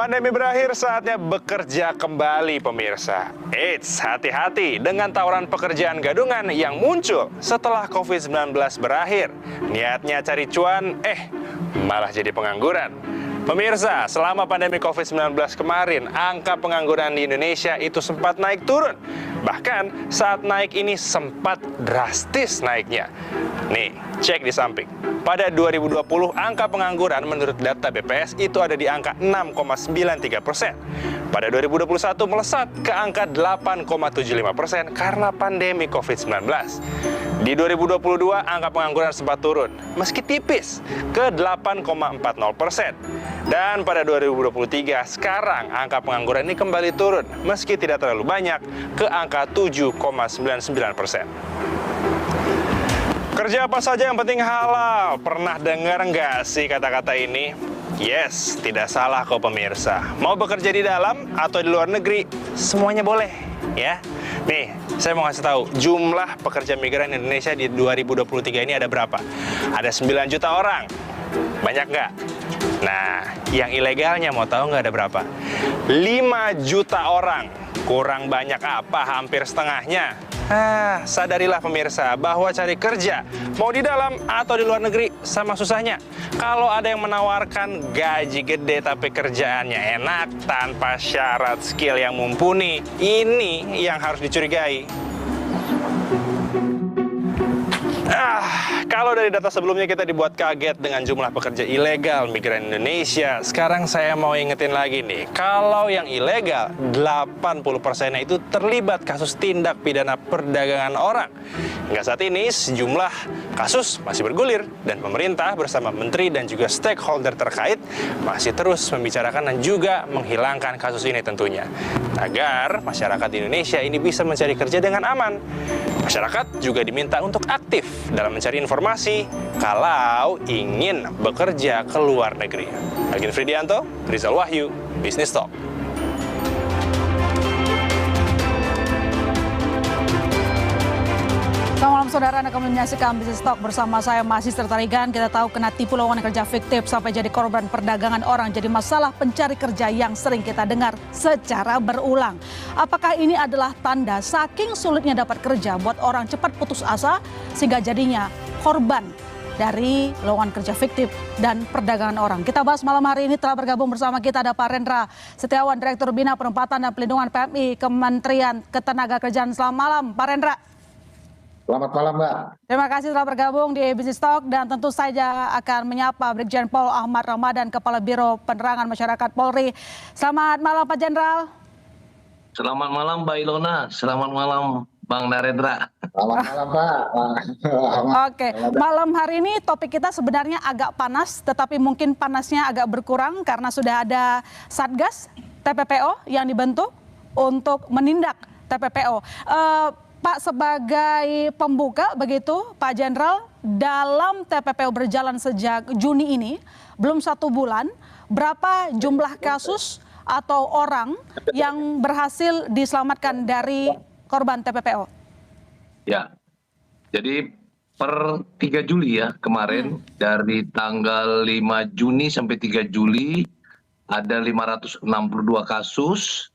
Pandemi berakhir, saatnya bekerja kembali pemirsa. Eits, hati-hati dengan tawaran pekerjaan gadungan yang muncul setelah COVID-19 berakhir. Niatnya cari cuan, malah jadi pengangguran. Pemirsa, selama pandemi COVID-19 kemarin, angka pengangguran di Indonesia itu sempat naik turun. Bahkan saat naik ini sempat drastis naiknya. Nih, cek di samping. Pada 2020, angka pengangguran menurut data BPS itu ada di angka 6,93%. Pada 2021 melesat ke angka 8,75% karena pandemi COVID-19. Di 2022, angka pengangguran sempat turun, meski tipis, ke 8,40%. Dan pada 2023, sekarang angka pengangguran ini kembali turun, meski tidak terlalu banyak, ke angka 7,99%. Kerja apa saja yang penting halal. Pernah dengar nggak sih kata-kata ini? Yes, tidak salah kok pemirsa. Mau bekerja di dalam atau di luar negeri, semuanya boleh, ya. Nih, saya mau kasih tahu, jumlah pekerja migran Indonesia di 2023 ini ada berapa? Ada 9 juta orang. Banyak nggak? Nah, yang ilegalnya mau tahu nggak ada berapa? 5 juta orang. Kurang banyak apa? Hampir setengahnya. Sadarilah pemirsa bahwa cari kerja, mau di dalam atau di luar negeri, sama susahnya. Kalau ada yang menawarkan gaji gede tapi kerjaannya enak, tanpa syarat skill yang mumpuni, ini yang harus dicurigai. Kalau dari data sebelumnya kita dibuat kaget dengan jumlah pekerja ilegal migran Indonesia, sekarang saya mau ingetin lagi nih, kalau yang ilegal 80%-nya itu terlibat kasus tindak pidana perdagangan orang. Hingga saat ini sejumlah kasus masih bergulir dan pemerintah bersama menteri dan juga stakeholder terkait masih terus membicarakan dan juga menghilangkan kasus ini tentunya, agar masyarakat di Indonesia ini bisa mencari kerja dengan aman. Masyarakat juga diminta untuk aktif dalam mencari informasi kalau ingin bekerja ke luar negeri. Agin Fridianto, Rizal Wahyu, Business Talk. Selamat malam saudara, Anda akan menyaksikan Business Talk bersama saya Masih Tertarigan. Kita tahu kena tipu lowongan kerja fiktif sampai jadi korban perdagangan orang, jadi masalah pencari kerja yang sering kita dengar secara berulang. Apakah ini adalah tanda saking sulitnya dapat kerja buat orang cepat putus asa sehingga jadinya korban dari lowongan kerja fiktif dan perdagangan orang? Kita bahas malam hari ini. Telah bergabung bersama kita ada Pak Rendra Setiawan, Direktur Bina Penempatan dan Pelindungan PMI Kementerian Ketenagakerjaan. Selamat malam Pak Rendra. Selamat malam, Mbak. Terima kasih telah bergabung di Business Talk, dan tentu saja akan menyapa Brigjen Pol Ahmad Ramadan, Kepala Biro Penerangan Masyarakat Polri. Selamat malam Pak Jenderal. Selamat malam Mbak Ilona, selamat malam Bang Narendra. Selamat malam, Pak. Oke, malam hari ini topik kita sebenarnya agak panas, tetapi mungkin panasnya agak berkurang karena sudah ada Satgas TPPO yang dibentuk untuk menindak TPPO. Pak, sebagai pembuka begitu Pak Jenderal, dalam TPPO berjalan sejak Juni ini, belum 1 bulan, berapa jumlah kasus atau orang yang berhasil diselamatkan dari korban TPPO? Ya, jadi per 3 Juli ya kemarin, dari tanggal 5 Juni sampai 3 Juli, ada 562 kasus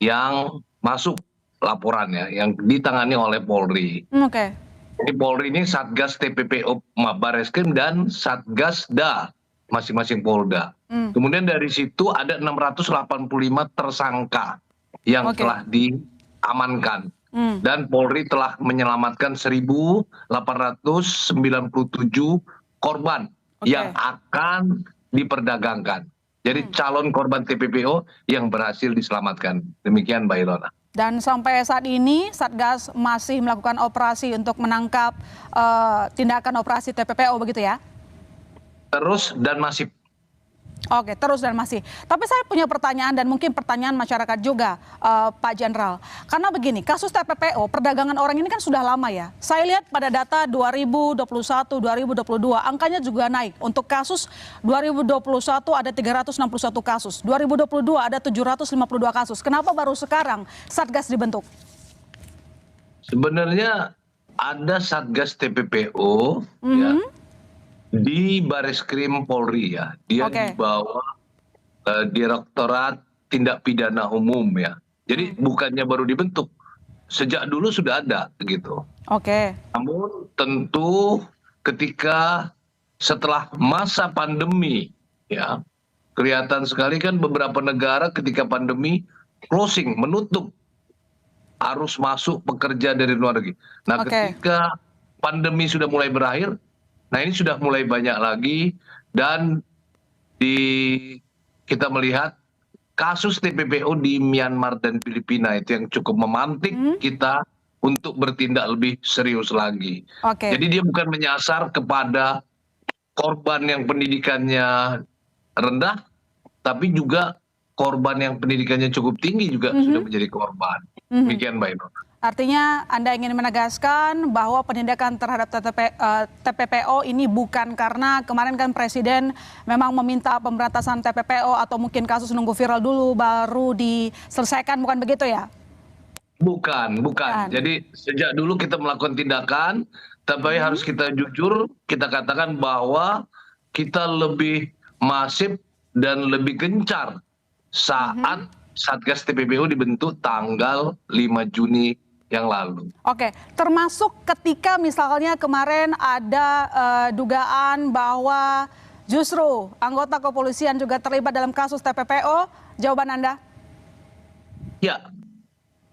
yang masuk laporannya yang ditangani oleh Polri. Oke. Jadi Polri ini Satgas TPPO Bareskrim dan Satgas Da masing-masing Polda. Kemudian dari situ ada 685 tersangka yang telah diamankan. Dan Polri telah menyelamatkan 1.897 korban yang akan diperdagangkan. Jadi calon korban TPPO yang berhasil diselamatkan. Demikian Mbak Ilona. Dan sampai saat ini Satgas masih melakukan operasi untuk menangkap tindakan operasi TPPO begitu ya? Terus dan masih. Oke, terus dan masih. Tapi saya punya pertanyaan dan mungkin pertanyaan masyarakat juga, Pak Jenderal. Karena begini, kasus TPPO, perdagangan orang ini kan sudah lama ya. Saya lihat pada data 2021, 2022, angkanya juga naik. Untuk kasus 2021 ada 361 kasus, 2022 ada 752 kasus. Kenapa baru sekarang Satgas dibentuk? Sebenarnya ada Satgas TPPO, ya, di Bareskrim Polri ya, dia dibawa Direktorat Tindak Pidana Umum ya. Jadi bukannya baru dibentuk, sejak dulu sudah ada gitu. Oke. Namun tentu ketika setelah masa pandemi ya, kelihatan sekali kan beberapa negara ketika pandemi closing, menutup arus masuk pekerja dari luar negeri. Nah, ketika pandemi sudah mulai berakhir, nah ini sudah mulai banyak lagi, dan kita melihat kasus TPPO di Myanmar dan Filipina itu yang cukup memantik kita untuk bertindak lebih serius lagi. Jadi dia bukan menyasar kepada korban yang pendidikannya rendah, tapi juga korban yang pendidikannya cukup tinggi juga sudah menjadi korban. Demikian Mbak Ino. Artinya Anda ingin menegaskan bahwa penindakan terhadap TPPO ini bukan karena kemarin kan Presiden memang meminta pemberantasan TPPO atau mungkin kasus nunggu viral dulu baru diselesaikan, bukan begitu ya? Bukan. Jadi sejak dulu kita melakukan tindakan, tapi harus kita jujur, kita katakan bahwa kita lebih masif dan lebih gencar saat Satgas TPPO dibentuk tanggal 5 Juni yang lalu. Oke, termasuk ketika misalnya kemarin ada dugaan bahwa justru anggota kepolisian juga terlibat dalam kasus TPPO, jawaban Anda? Ya,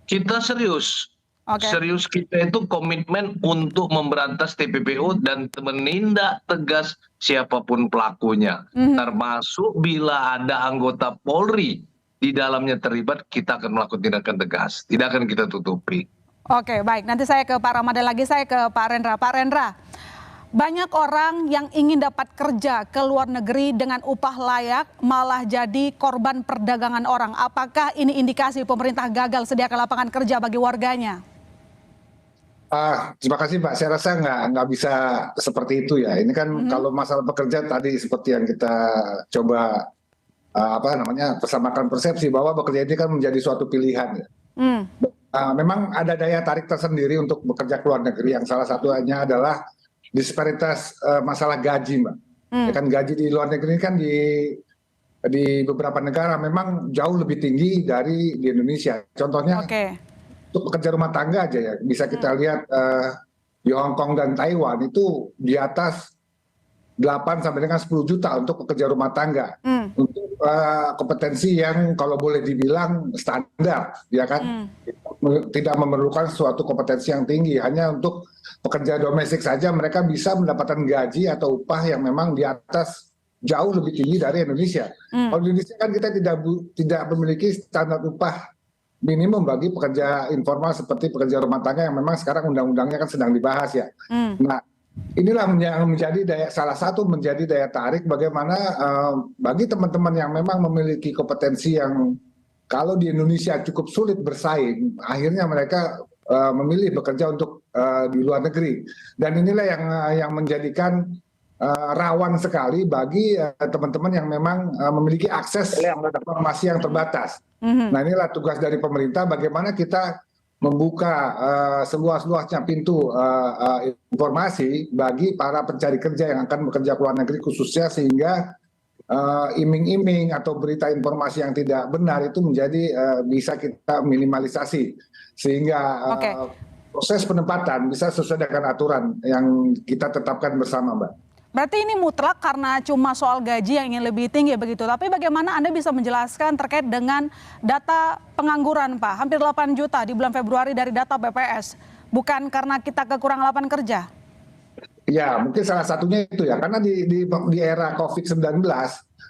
kita serius. Serius kita itu komitmen untuk memberantas TPPO dan menindak tegas siapapun pelakunya. Termasuk bila ada anggota Polri di dalamnya terlibat, kita akan melakukan tindakan tegas. Tidak akan kita tutupi. Oke, baik. Nanti saya ke Pak Ramadan lagi, saya ke Pak Rendra. Pak Rendra, banyak orang yang ingin dapat kerja ke luar negeri dengan upah layak malah jadi korban perdagangan orang. Apakah ini indikasi pemerintah gagal sediakan lapangan kerja bagi warganya? Terima kasih Mbak. Saya rasa nggak bisa seperti itu ya. Ini kan kalau masalah pekerja tadi seperti yang kita coba persamakan persepsi bahwa bekerja ini kan menjadi suatu pilihan. Ya. Memang ada daya tarik tersendiri untuk bekerja ke luar negeri, yang salah satunya adalah disparitas masalah gaji, Mbak. Ya kan gaji di luar negeri kan di beberapa negara memang jauh lebih tinggi dari di Indonesia. Contohnya untuk pekerja rumah tangga aja ya, bisa kita lihat di Hong Kong dan Taiwan itu di atas 8 sampai dengan 10 juta untuk pekerja rumah tangga. Untuk kompetensi yang kalau boleh dibilang standar, ya kan? Tidak memerlukan suatu kompetensi yang tinggi, hanya untuk pekerja domestik saja mereka bisa mendapatkan gaji atau upah yang memang di atas jauh lebih tinggi dari Indonesia. Kalau di Indonesia kan kita tidak memiliki standar upah minimum bagi pekerja informal seperti pekerja rumah tangga yang memang sekarang undang-undangnya kan sedang dibahas ya. Nah, inilah yang menjadi salah satu menjadi daya tarik bagaimana bagi teman-teman yang memang memiliki kompetensi yang kalau di Indonesia cukup sulit bersaing, akhirnya mereka memilih bekerja untuk di luar negeri. Dan inilah yang menjadikan rawan sekali bagi teman-teman yang memang memiliki akses informasi yang terbatas. Nah, inilah tugas dari pemerintah, bagaimana kita membuka seluas-luasnya pintu informasi bagi para pencari kerja yang akan bekerja ke luar negeri khususnya, sehingga iming-iming atau berita informasi yang tidak benar itu menjadi bisa kita minimalisasi, sehingga proses penempatan bisa sesuai dengan aturan yang kita tetapkan bersama, Mbak. Berarti ini mutlak karena cuma soal gaji yang ingin lebih tinggi begitu. Tapi bagaimana Anda bisa menjelaskan terkait dengan data pengangguran, Pak? Hampir 8 juta di bulan Februari dari data BPS. Bukan karena kita kekurangan lapangan kerja? Ya, mungkin salah satunya itu ya. Karena di era COVID-19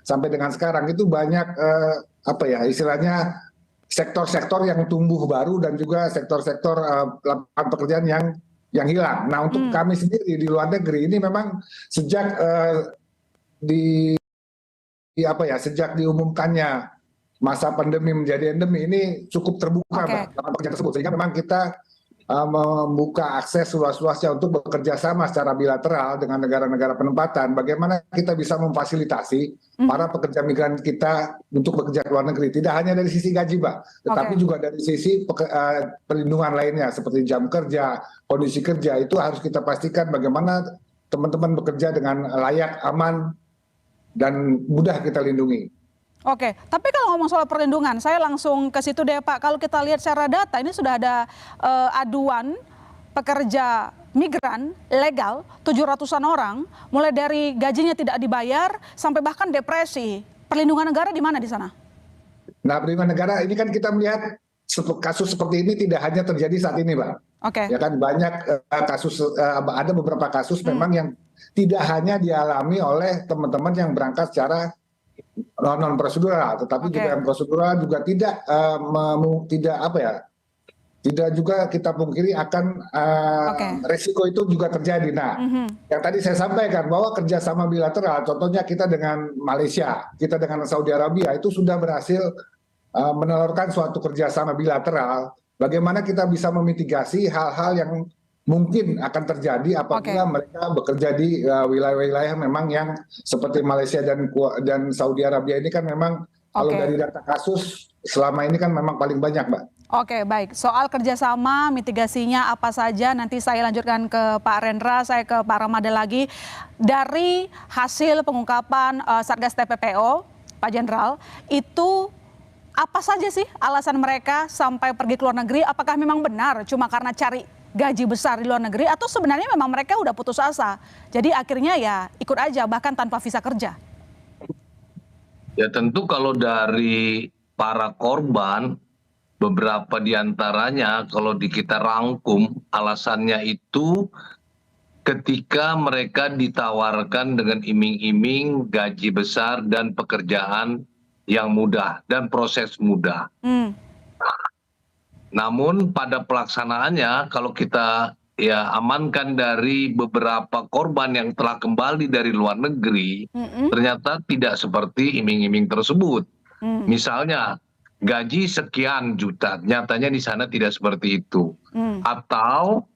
sampai dengan sekarang itu banyak istilahnya sektor-sektor yang tumbuh baru dan juga sektor-sektor lapangan pekerjaan yang hilang. Nah, untuk kami sendiri di luar negeri ini memang sejak sejak diumumkannya masa pandemi menjadi endemi ini cukup terbuka lapangan pekerjaan tersebut, sehingga memang kita membuka akses luas-luasnya untuk bekerja sama secara bilateral dengan negara-negara penempatan. Bagaimana kita bisa memfasilitasi para pekerja migran kita untuk bekerja ke luar negeri. Tidak hanya dari sisi gaji, Mbak, tetapi juga dari sisi perlindungan lainnya seperti jam kerja, kondisi kerja, itu harus kita pastikan bagaimana teman-teman bekerja dengan layak, aman, dan mudah kita lindungi. Oke, tapi kalau ngomong soal perlindungan, saya langsung ke situ deh Pak. Kalau kita lihat secara data, ini sudah ada aduan pekerja migran legal 700-an orang, mulai dari gajinya tidak dibayar sampai bahkan depresi. Perlindungan negara di mana di sana? Nah, perlindungan negara ini kan kita melihat kasus seperti ini tidak hanya terjadi saat ini, Pak. Oke. Ya kan banyak kasus, ada beberapa kasus memang yang tidak hanya dialami oleh teman-teman yang berangkat secara non prosedural, tetapi juga yang prosedural juga tidak tidak juga kita pungkiri akan resiko itu juga terjadi. Nah, yang tadi saya sampaikan bahwa kerjasama bilateral, contohnya kita dengan Malaysia, kita dengan Saudi Arabia itu sudah berhasil menelurkan suatu kerjasama bilateral. Bagaimana kita bisa memitigasi hal-hal yang mungkin akan terjadi apabila mereka bekerja di wilayah-wilayah memang yang seperti Malaysia dan Saudi Arabia ini kan memang kalau dari data kasus selama ini kan memang paling banyak, Mbak. Oke, baik. Soal kerjasama, mitigasinya apa saja, nanti saya lanjutkan ke Pak Rendra, saya ke Pak Ramadhan lagi. Dari hasil pengungkapan Satgas TPPO, Pak Jenderal, itu apa saja sih alasan mereka sampai pergi ke luar negeri? Apakah memang benar cuma karena cari gaji besar di luar negeri, atau sebenarnya memang mereka udah putus asa? Jadi akhirnya ya ikut aja, bahkan tanpa visa kerja. Ya tentu kalau dari para korban, beberapa diantaranya kalau kita rangkum alasannya itu ketika mereka ditawarkan dengan iming-iming gaji besar dan pekerjaan yang mudah dan proses mudah. Namun pada pelaksanaannya kalau kita ya amankan dari beberapa korban yang telah kembali dari luar negeri, ternyata tidak seperti iming-iming tersebut. Misalnya gaji sekian juta, nyatanya di sana tidak seperti itu. Atau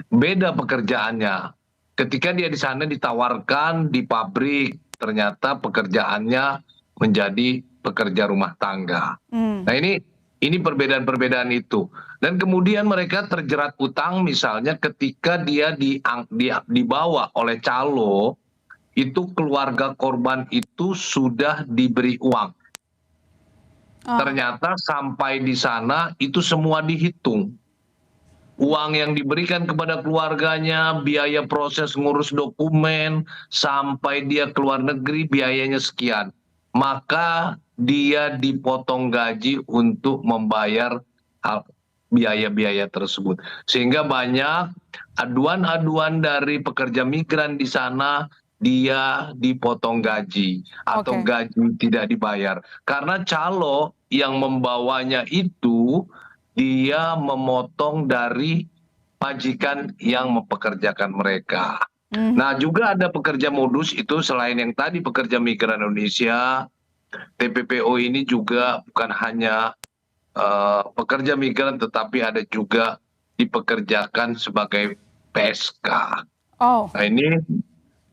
beda pekerjaannya. Ketika dia di sana ditawarkan di pabrik, ternyata pekerjaannya menjadi pekerja rumah tangga. Nah ini perbedaan-perbedaan itu. Dan kemudian mereka terjerat utang misalnya ketika dia dibawa oleh calo, itu keluarga korban itu sudah diberi uang. Ternyata sampai di sana itu semua dihitung. Uang yang diberikan kepada keluarganya, biaya proses ngurus dokumen, sampai dia keluar negeri biayanya sekian. Maka dia dipotong gaji untuk membayar biaya-biaya tersebut. Sehingga banyak aduan-aduan dari pekerja migran di sana, dia dipotong gaji atau gaji tidak dibayar. Karena calo yang membawanya itu, dia memotong dari majikan yang mempekerjakan mereka. Nah juga ada pekerja modus itu selain yang tadi pekerja migran Indonesia, TPPO ini juga bukan hanya pekerja migran tetapi ada juga dipekerjakan sebagai PSK. Nah ini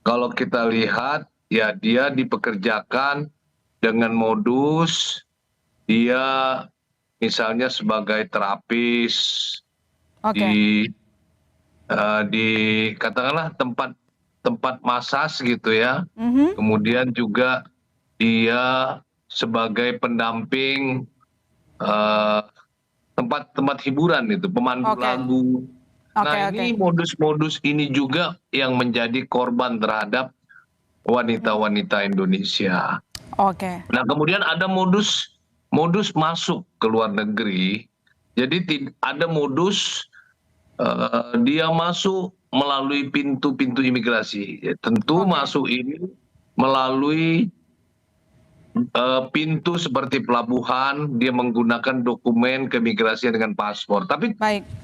kalau kita lihat ya dia dipekerjakan dengan modus, dia misalnya sebagai terapis di katakanlah tempat masas gitu ya. Kemudian juga dia sebagai pendamping tempat-tempat hiburan itu, pemandu lagu. Nah ini modus-modus ini juga yang menjadi korban terhadap wanita-wanita Indonesia. Nah kemudian ada modus masuk ke luar negeri. Jadi ada modus dia masuk melalui pintu-pintu imigrasi. Ya, tentu masuk ini melalui pintu seperti pelabuhan, dia menggunakan dokumen keimigrasian dengan paspor. Tapi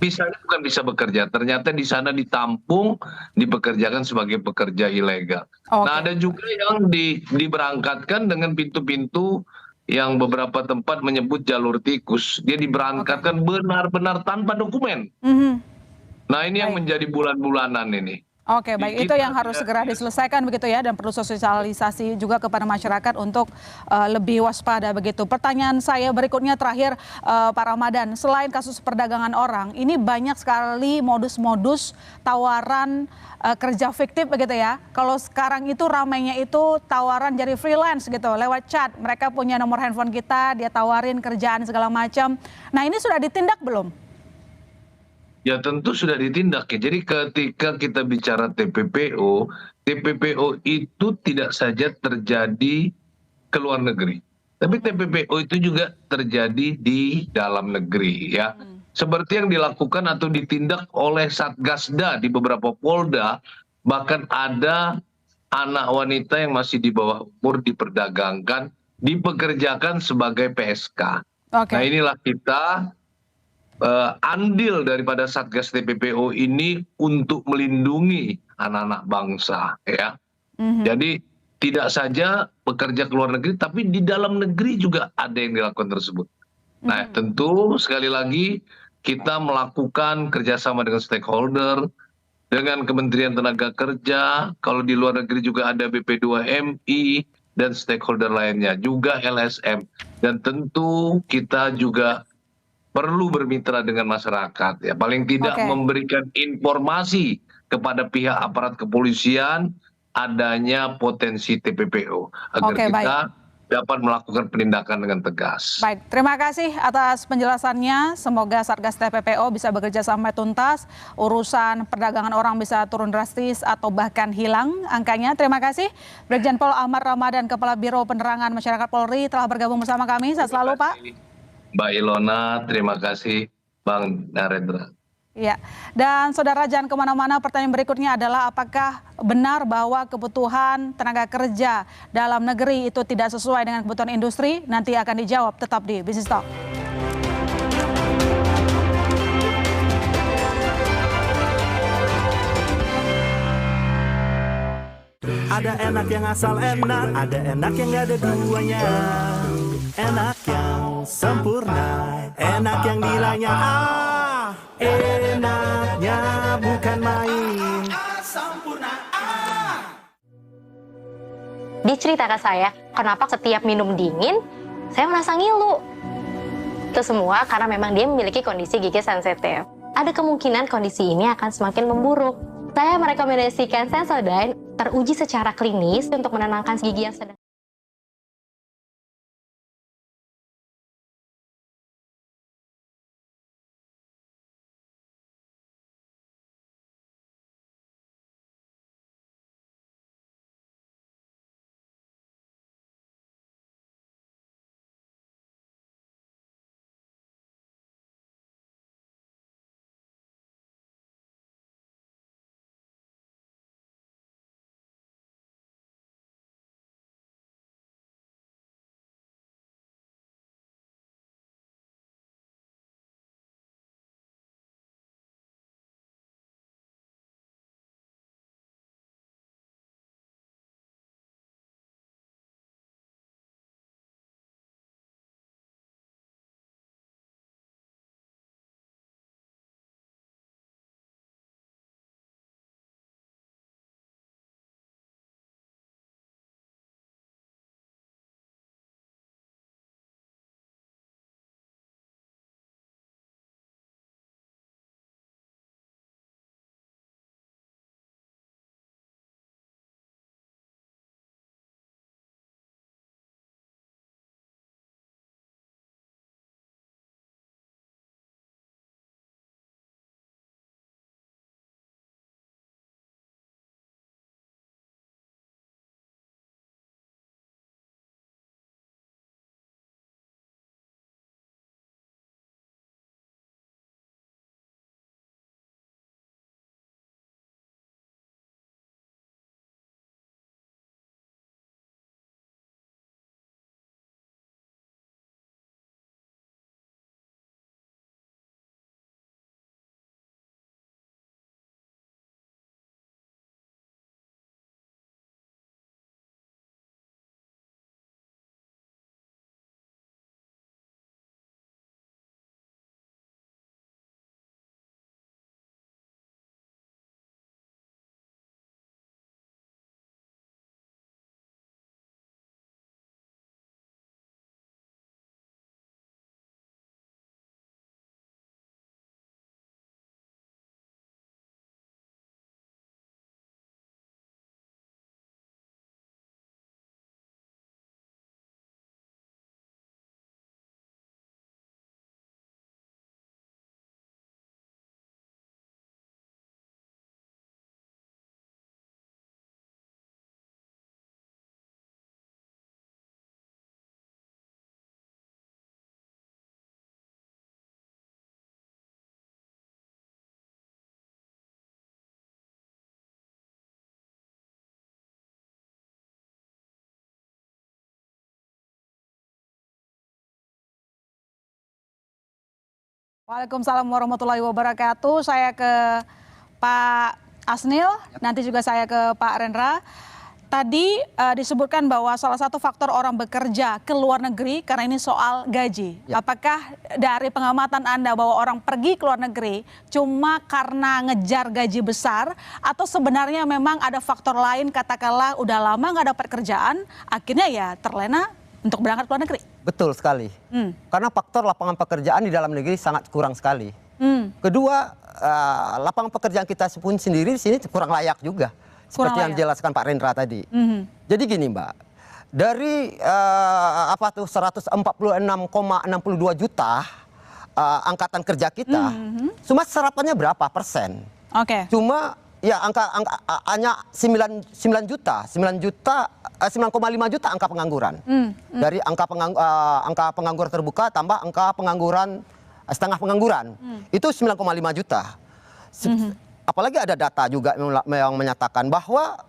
misalnya bukan bisa bekerja, ternyata di sana ditampung, dipekerjakan sebagai pekerja ilegal. Nah ada juga yang diberangkatkan dengan pintu-pintu yang beberapa tempat menyebut jalur tikus. Dia diberangkatkan benar-benar tanpa dokumen. Nah ini yang menjadi bulan-bulanan ini. Oke, baik. Itu yang harus segera diselesaikan begitu ya, dan perlu sosialisasi juga kepada masyarakat untuk lebih waspada begitu. Pertanyaan saya berikutnya terakhir, Pak Ramadan, selain kasus perdagangan orang, ini banyak sekali modus-modus tawaran kerja fiktif begitu ya. Kalau sekarang itu ramainya itu tawaran jadi freelance gitu, lewat chat. Mereka punya nomor handphone kita, dia tawarin kerjaan segala macam. Nah, ini sudah ditindak belum? Ya tentu sudah ditindak ya. Jadi ketika kita bicara TPPO, TPPO itu tidak saja terjadi ke luar negeri. Tapi TPPO itu juga terjadi di dalam negeri ya. Seperti yang dilakukan atau ditindak oleh Satgasda di beberapa Polda, bahkan ada anak wanita yang masih di bawah umur diperdagangkan, dipekerjakan sebagai PSK. Nah Oke. inilah kita andil daripada Satgas TPPO ini untuk melindungi anak-anak bangsa ya. Jadi tidak saja bekerja ke luar negeri tapi di dalam negeri juga ada yang dilakukan tersebut. Nah, tentu sekali lagi kita melakukan kerjasama dengan stakeholder, dengan Kementerian Tenaga Kerja, kalau di luar negeri juga ada BP2MI dan stakeholder lainnya, juga LSM. Dan tentu kita juga perlu bermitra dengan masyarakat ya, paling tidak Oke. memberikan informasi kepada pihak aparat kepolisian adanya potensi TPPO agar Oke, baik. kita dapat melakukan penindakan dengan tegas. Baik, terima kasih atas penjelasannya. Semoga Satgas TPPO bisa bekerja sampai tuntas, urusan perdagangan orang bisa turun drastis atau bahkan hilang angkanya. Terima kasih. Brigjen Pol Ahmad Ramadan, Kepala Biro Penerangan Masyarakat Polri telah bergabung bersama kami. Sehat selalu, Pak. Mbak Ilona, terima kasih. Bang Narendra. Ya, dan saudara jangan kemana-mana, pertanyaan berikutnya adalah apakah benar bahwa kebutuhan tenaga kerja dalam negeri itu tidak sesuai dengan kebutuhan industri? Nanti akan dijawab, tetap di Business Talk. Ada enak yang asal enak, ada enak yang gak ada duanya. Enak yang sempurna, enak yang nilainya A. Enaknya bukan main. Dia cerita ke saya, kenapa setiap minum dingin, saya merasa ngilu. Itu semua karena memang dia memiliki kondisi gigi sensitif. Ada kemungkinan kondisi ini akan semakin memburuk. Saya merekomendasikan Sensodyne teruji secara klinis untuk menenangkan gigi yang sedang Waalaikumsalam warahmatullahi wabarakatuh. Saya ke Pak Asnil, nanti juga saya ke Pak Rendra. Tadi disebutkan bahwa salah satu faktor orang bekerja ke luar negeri karena ini soal gaji. Ya. Apakah dari pengamatan Anda bahwa orang pergi ke luar negeri cuma karena ngejar gaji besar atau sebenarnya memang ada faktor lain, katakanlah udah lama nggak dapat kerjaan, akhirnya ya terlena untuk berangkat ke luar negeri? Betul sekali. Karena faktor lapangan pekerjaan di dalam negeri sangat kurang sekali. Kedua, lapangan pekerjaan kita pun sendiri di sini kurang layak juga. Seperti yang dijelaskan Pak Rendra tadi. Jadi gini Mbak, dari 146,62 juta angkatan kerja kita, cuma serapannya berapa persen? Oke. Cuma ya hanya 9,5 juta angka pengangguran. Dari angka pengangguran terbuka tambah angka pengangguran setengah pengangguran. Itu 9,5 juta. Apalagi ada data juga yang menyatakan bahwa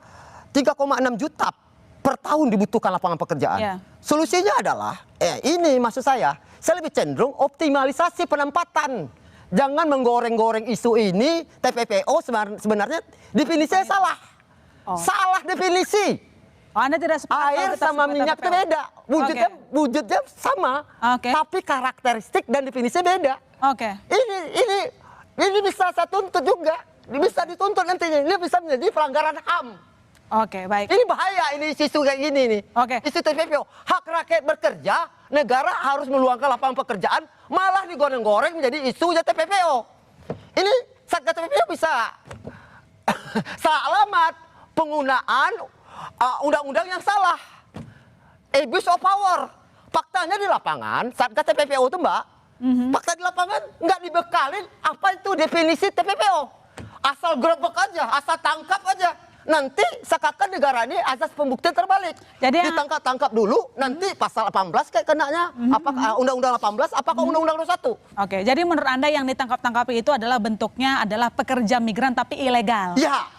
3,6 juta per tahun dibutuhkan lapangan pekerjaan. Yeah. Solusinya adalah, ini maksud saya lebih cenderung optimalisasi penempatan. Jangan menggoreng-goreng isu ini, TPPO sebenarnya definisinya salah. Salah definisi. Anda tidak sepakat Air sama minyak itu beda. Wujudnya sama, tapi karakteristik dan definisinya beda. Ini bisa saya tuntut juga. Bisa dituntut nantinya. Ini bisa menjadi pelanggaran HAM. Baik. Ini bahaya ini isu kayak gini nih. Isu TPPO. Hak rakyat bekerja, negara harus meluangkan lapangan pekerjaan, malah digoreng-goreng menjadi isu TPPO. Ini Satgas TPPO bisa salah alamat penggunaan undang-undang yang salah. Abuse of power. Faktanya di lapangan, Satgas TPPO itu Mbak, fakta di lapangan nggak dibekalin apa itu definisi TPPO. Asal gerebek aja, asal tangkap aja. Nanti seakan negara ini asas pembuktian terbalik. Jadi ditangkap-tangkap dulu, nanti pasal 18 kayak kenanya. Apakah undang-undang 18, apakah undang-undang 21? Jadi menurut Anda yang ditangkap-tangkapi itu adalah bentuknya adalah pekerja migran tapi ilegal? Ya.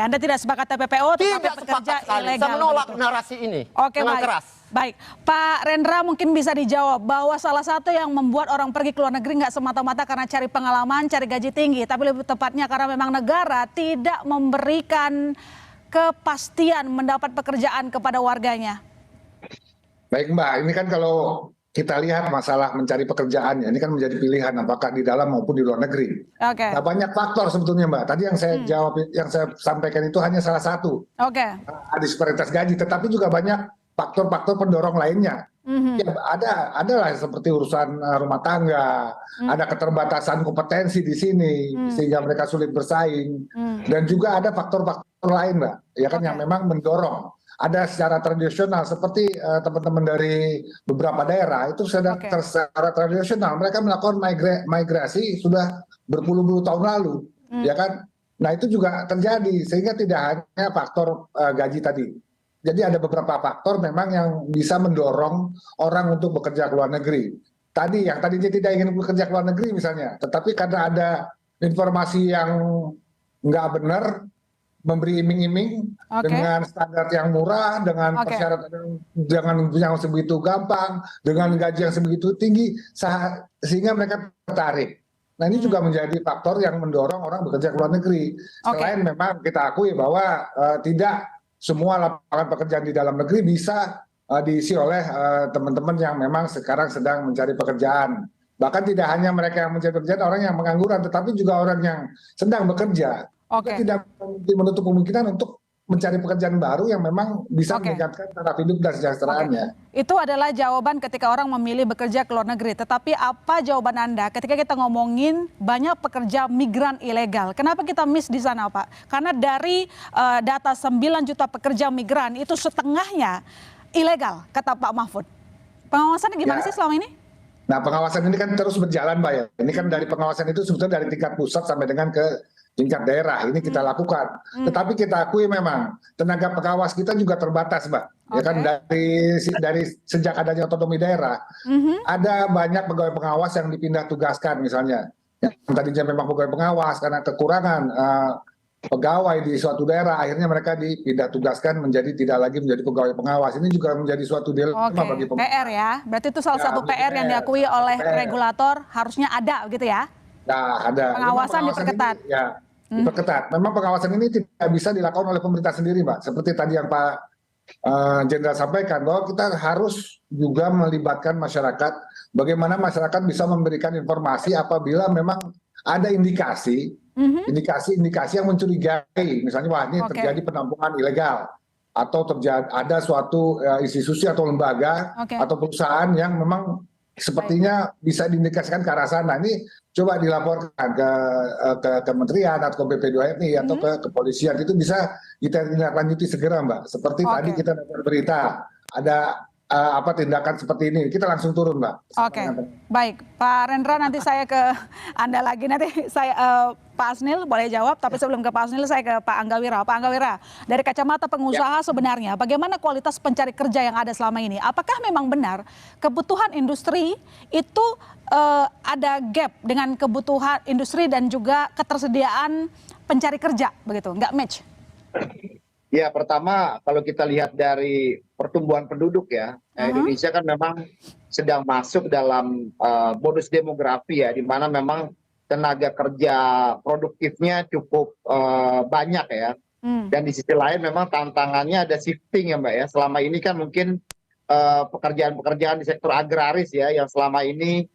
Anda tidak sepakat TPPO tetapi pekerja ilegal. Saya menolak narasi ini dengan keras. Baik, Pak Rendra mungkin bisa dijawab bahwa salah satu yang membuat orang pergi ke luar negeri nggak semata-mata karena cari pengalaman, cari gaji tinggi, tapi lebih tepatnya karena memang negara tidak memberikan kepastian mendapat pekerjaan kepada warganya. Baik Mbak, ini kan kalau kita lihat masalah mencari pekerjaan ya, ini kan menjadi pilihan apakah di dalam maupun di luar negeri. Nah, banyak faktor sebetulnya Mbak. Tadi yang saya jawab, yang saya sampaikan itu hanya salah satu. Disparitas gaji, tetapi juga banyak faktor-faktor pendorong lainnya. Ya, ada lah seperti urusan rumah tangga, ada keterbatasan kompetensi di sini sehingga mereka sulit bersaing, dan juga ada faktor-faktor lain Mbak, ya kan yang memang mendorong. Ada secara tradisional seperti teman-teman dari beberapa daerah itu secara tradisional mereka melakukan migrasi sudah berpuluh-puluh tahun lalu, ya kan? Nah itu juga terjadi sehingga tidak hanya faktor gaji tadi. Jadi ada beberapa faktor memang yang bisa mendorong orang untuk bekerja ke luar negeri. Yang tadinya tidak ingin bekerja ke luar negeri misalnya, tetapi karena ada informasi yang nggak benar, memberi iming-iming dengan standar yang murah, dengan persyaratan yang sebegitu gampang, dengan gaji yang sebegitu tinggi, sehingga mereka tertarik. Nah ini juga menjadi faktor yang mendorong orang bekerja ke luar negeri. Selain memang kita akui bahwa tidak semua lapangan pekerjaan di dalam negeri bisa diisi oleh teman-teman yang memang sekarang sedang mencari pekerjaan. Bahkan tidak hanya mereka yang mencari pekerjaan, orang yang pengangguran, tetapi juga orang yang sedang bekerja. Tidak menutup kemungkinan untuk mencari pekerjaan baru yang memang bisa meningkatkan taraf hidup dan sejahteraannya. Itu adalah jawaban ketika orang memilih bekerja ke luar negeri. Tetapi apa jawaban Anda ketika kita ngomongin banyak pekerja migran ilegal? Kenapa kita miss di sana Pak? Karena dari data 9 juta pekerja migran itu setengahnya ilegal, kata Pak Mahfud. Pengawasannya gimana sih selama ini? Nah pengawasan ini kan terus berjalan Mbak ya. Ini kan dari pengawasan itu sebetulnya dari tingkat pusat sampai dengan ke tingkat daerah ini kita lakukan. Tetapi kita akui memang tenaga pengawas kita juga terbatas Mbak. Ya kan dari sejak adanya otonomi daerah ada banyak pegawai pengawas yang dipindah tugaskan misalnya. Yang tadinya memang pegawai pengawas karena kekurangan pegawai di suatu daerah, akhirnya mereka dipindah tugaskan menjadi tidak lagi menjadi pegawai pengawas. Ini juga menjadi suatu dilema bagi Oke, PR ya. Berarti itu salah satu PR yang diakui oleh regulator, harusnya ada gitu ya. Nah, ada. Pengawasan diperketat. Ini, ya, diperketat. Memang pengawasan ini tidak bisa dilakukan oleh pemerintah sendiri, Mbak. Seperti tadi yang Pak Jenderal sampaikan, bahwa kita harus juga melibatkan masyarakat. Bagaimana masyarakat bisa memberikan informasi apabila memang ada indikasi yang mencurigai, misalnya wah ini terjadi penampungan ilegal atau terjadi ada suatu institusi atau lembaga atau perusahaan yang memang sepertinya bisa diindikasikan ke arah sana. Ini coba dilaporkan ke kementerian atau ke BP2MI atau ke kepolisian, itu bisa kita tindak lanjuti segera, Mbak. Seperti tadi kita dapat berita ada tindakan seperti ini, kita langsung turun, Mbak. Oke, baik, Pak Rendra, nanti saya ke Anda lagi. Nanti saya Pak Asnil boleh jawab, tapi sebelum ke Pak Asnil saya ke Pak Anggawira. Pak Anggawira, dari kacamata pengusaha sebenarnya bagaimana kualitas pencari kerja yang ada selama ini? Apakah memang benar kebutuhan industri itu ada gap dengan kebutuhan industri dan juga ketersediaan pencari kerja, begitu? Nggak match? Ya, pertama kalau kita lihat dari pertumbuhan penduduk ya, Indonesia kan memang sedang masuk dalam bonus demografi ya, di mana memang tenaga kerja produktifnya cukup banyak ya. Dan di sisi lain memang tantangannya ada shifting ya, Mbak ya. Selama ini kan mungkin pekerjaan-pekerjaan di sektor agraris ya, yang selama ini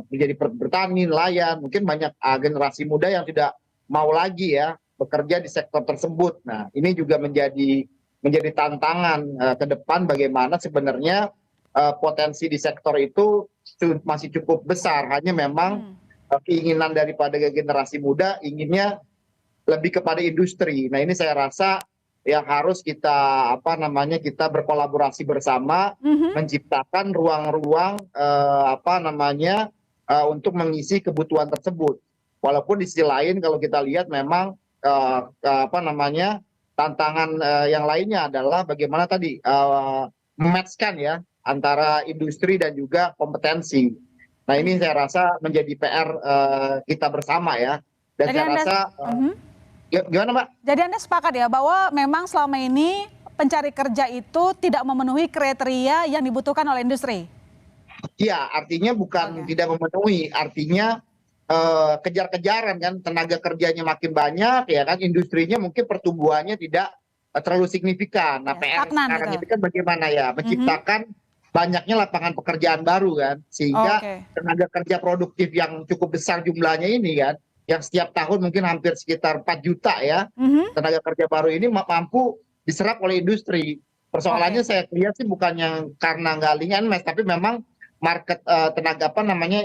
menjadi bertani, nelayan, mungkin banyak generasi muda yang tidak mau lagi ya bekerja di sektor tersebut. Nah, ini juga menjadi tantangan ke depan, bagaimana sebenarnya potensi di sektor itu masih cukup besar. Hanya memang keinginan daripada generasi muda inginnya lebih kepada industri. Nah, ini saya rasa yang harus kita kita berkolaborasi bersama, menciptakan ruang-ruang untuk mengisi kebutuhan tersebut. Walaupun di sisi lain kalau kita lihat memang tantangan yang lainnya adalah bagaimana tadi mematchkan ya antara industri dan juga kompetensi. Nah, ini saya rasa menjadi PR kita bersama ya. Dan jadi saya rasa gimana, Mbak? Jadi Anda sepakat ya bahwa memang selama ini pencari kerja itu tidak memenuhi kriteria yang dibutuhkan oleh industri? Iya, artinya bukan tidak memenuhi, artinya kejar-kejaran kan, tenaga kerjanya makin banyak ya kan, industrinya mungkin pertumbuhannya tidak terlalu signifikan. Nah, PR sekarang ini kan bagaimana ya menciptakan banyaknya lapangan pekerjaan baru kan, sehingga tenaga kerja produktif yang cukup besar jumlahnya ini kan, yang setiap tahun mungkin hampir sekitar 4 juta ya, tenaga kerja baru ini mampu diserap oleh industri. Persoalannya saya lihat sih bukannya karena nggak lingan mas, tapi memang market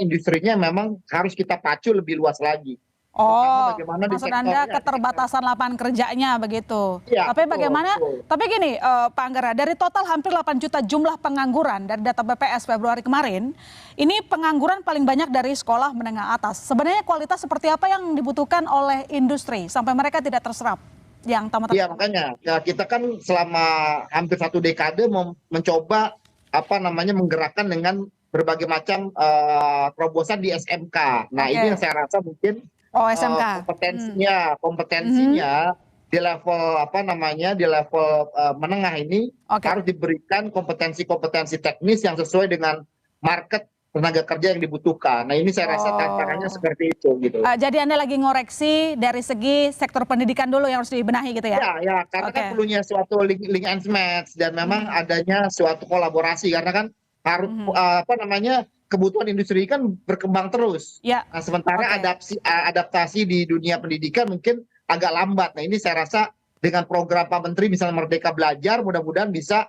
industrinya memang harus kita pacu lebih luas lagi. Maksud Anda keterbatasan lapangan kerjanya begitu. Ya, tapi bagaimana? Tapi gini, Pak Anggara, dari total hampir 8 juta jumlah pengangguran dari data BPS Februari kemarin, ini pengangguran paling banyak dari sekolah menengah atas. Sebenarnya kualitas seperti apa yang dibutuhkan oleh industri sampai mereka tidak terserap? Yang tamat. Iya, makanya kita kan selama hampir 1 dekade mencoba menggerakkan dengan berbagai macam terobosan di SMK. Nah, ini yang saya rasa mungkin SMK. kompetensinya di level di level menengah ini harus diberikan kompetensi teknis yang sesuai dengan market tenaga kerja yang dibutuhkan. Nah, ini saya rasa tantangannya seperti itu gitu. Jadi Anda lagi ngoreksi dari segi sektor pendidikan dulu yang harus dibenahi gitu ya? Ya, karena kan perlunya suatu link and match dan memang adanya suatu kolaborasi, karena kan harus kebutuhan industri kan berkembang terus. Ya. Nah, sementara adaptasi di dunia pendidikan mungkin agak lambat. Nah, ini saya rasa dengan program Pak Menteri misalnya Merdeka Belajar, mudah-mudahan bisa